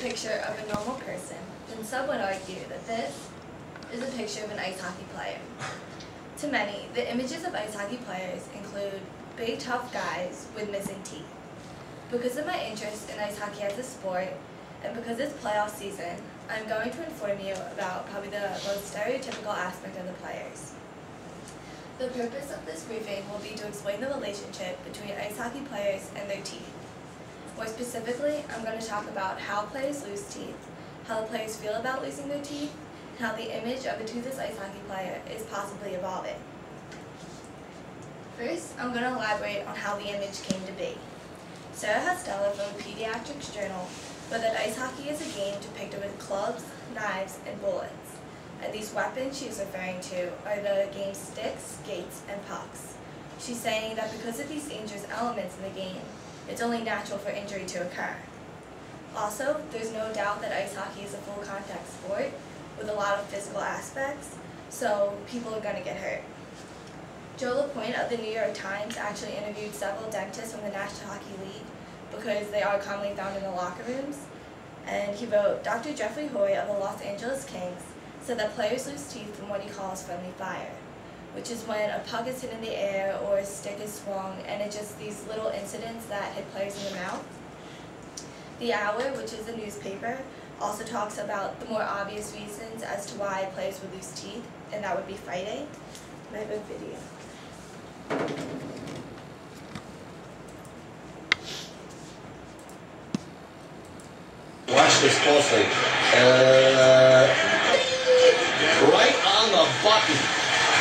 picture of a normal person, then some would argue that this is a picture of an ice hockey player. To many, the images of ice hockey players include big, tough guys with missing teeth. Because of my interest in ice hockey as a sport, and because it's playoff season, I'm going to inform you about probably the most stereotypical aspect of the players. The purpose of this briefing will be to explain the relationship between ice hockey players and their teeth. More specifically, I'm going to talk about how players lose teeth, how the players feel about losing their teeth, and how the image of a toothless ice hockey player is possibly evolving. First, I'm going to elaborate on how the image came to be. Sarah Hostella from the Pediatrics Journal wrote that ice hockey is a game depicted with clubs, knives, and bullets. And these weapons she is referring to are the game's sticks, skates, and pucks. She's saying that because of these dangerous elements in the game, it's only natural for injury to occur. Also, there's no doubt that ice hockey is a full contact sport with a lot of physical aspects, so people are going to get hurt. Joe LaPointe of the New York Times actually interviewed several dentists from the National Hockey League because they are commonly found in the locker rooms. And he wrote, Dr. Jeffrey Hoy of the Los Angeles Kings said that players lose teeth from what he calls friendly fire, which is when a puck is hit in the air or a stick is swung, and it's just these little incidents that hit players in the mouth. The Hour, which is a newspaper, also talks about the more obvious reasons as to why players would lose teeth, and that would be fighting. And I have a video. Watch this closely. Right on the button.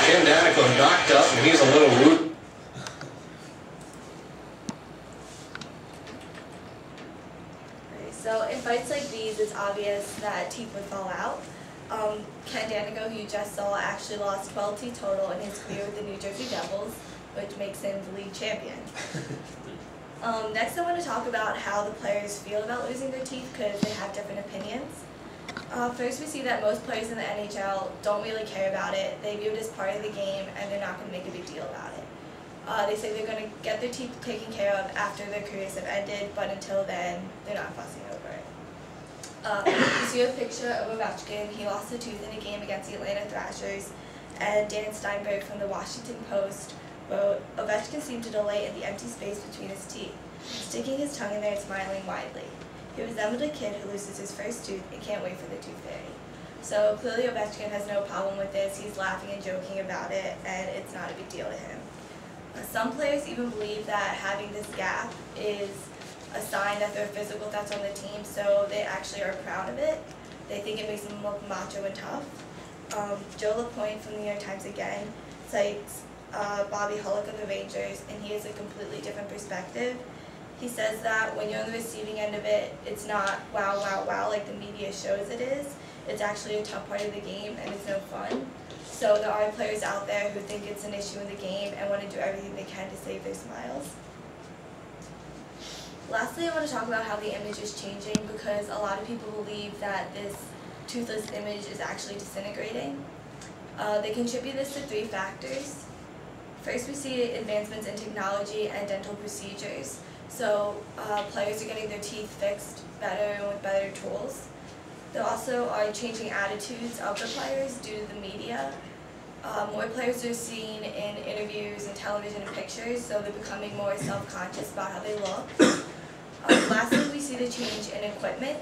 Ken Daneyko knocked up, and he's a little rude. So in fights like these, it's obvious that teeth would fall out. Ken Daneyko, who you just saw, actually lost 12 teeth total in his career with the New Jersey Devils, which makes him the league champion. Next, I want to talk about how the players feel about losing their teeth because they have different opinions. First, we see that most players in the NHL don't really care about it. They view it as part of the game, and they're not going to make a big deal about it. They say they're going to get their teeth taken care of after their careers have ended, but until then, they're not fussing over it. You see a picture of Ovechkin. He lost a tooth in a game against the Atlanta Thrashers, and Dan Steinberg from the Washington Post wrote, Ovechkin seemed to delight in the empty space between his teeth, sticking his tongue in there and smiling widely. He resembled a kid who loses his first tooth and can't wait for the tooth fairy. So clearly Ovechkin has no problem with this. He's laughing and joking about it, and it's not a big deal to him. Some players even believe that having this gap is a sign that they're physical threats on the team, so they actually are proud of it. They think it makes them look macho and tough. Joe LaPointe from the New York Times again cites Bobby Hulick of the Rangers, and he has a completely different perspective. He says that when you're on the receiving end of it, it's not wow, wow, wow like the media shows it is. It's actually a tough part of the game, and it's no fun. So there are players out there who think it's an issue in the game and want to do everything they can to save their smiles. Lastly, I want to talk about how the image is changing because a lot of people believe that this toothless image is actually disintegrating. They contribute this to 3 factors. First, we see advancements in technology and dental procedures. So players are getting their teeth fixed better and with better tools. There also are changing attitudes of the players due to the media. More players are seen in interviews and television and pictures, so they're becoming more self-conscious about how they look. Lastly, we see the change in equipment.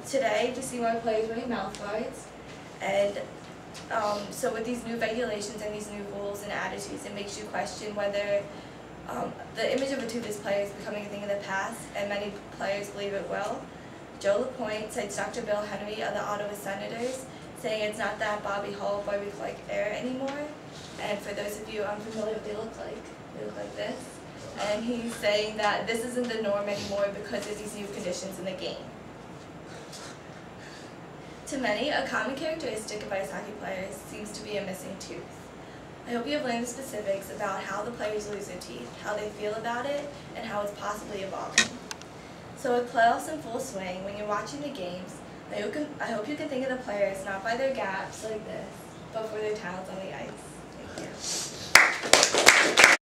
Today, we see more players wearing mouth guards, and so with these new regulations and these new rules and attitudes, it makes you question whether the image of a toothless player is becoming a thing of the past, and many players believe it will. Joe LaPointe cites Dr. Bill Henry of the Ottawa Senators, saying it's not that Bobby Hull, Bobby Clark era anymore. And for those of you unfamiliar with what they look like this. And he's saying that this isn't the norm anymore because of these new conditions in the game. To many, a common characteristic of ice hockey players seems to be a missing tooth. I hope you have learned the specifics about how the players lose their teeth, how they feel about it, and how it's possibly evolving. So with playoffs in full swing, when you're watching the games, I hope you can think of the players not by their gaps like this, but for their talents on the ice. Thank you.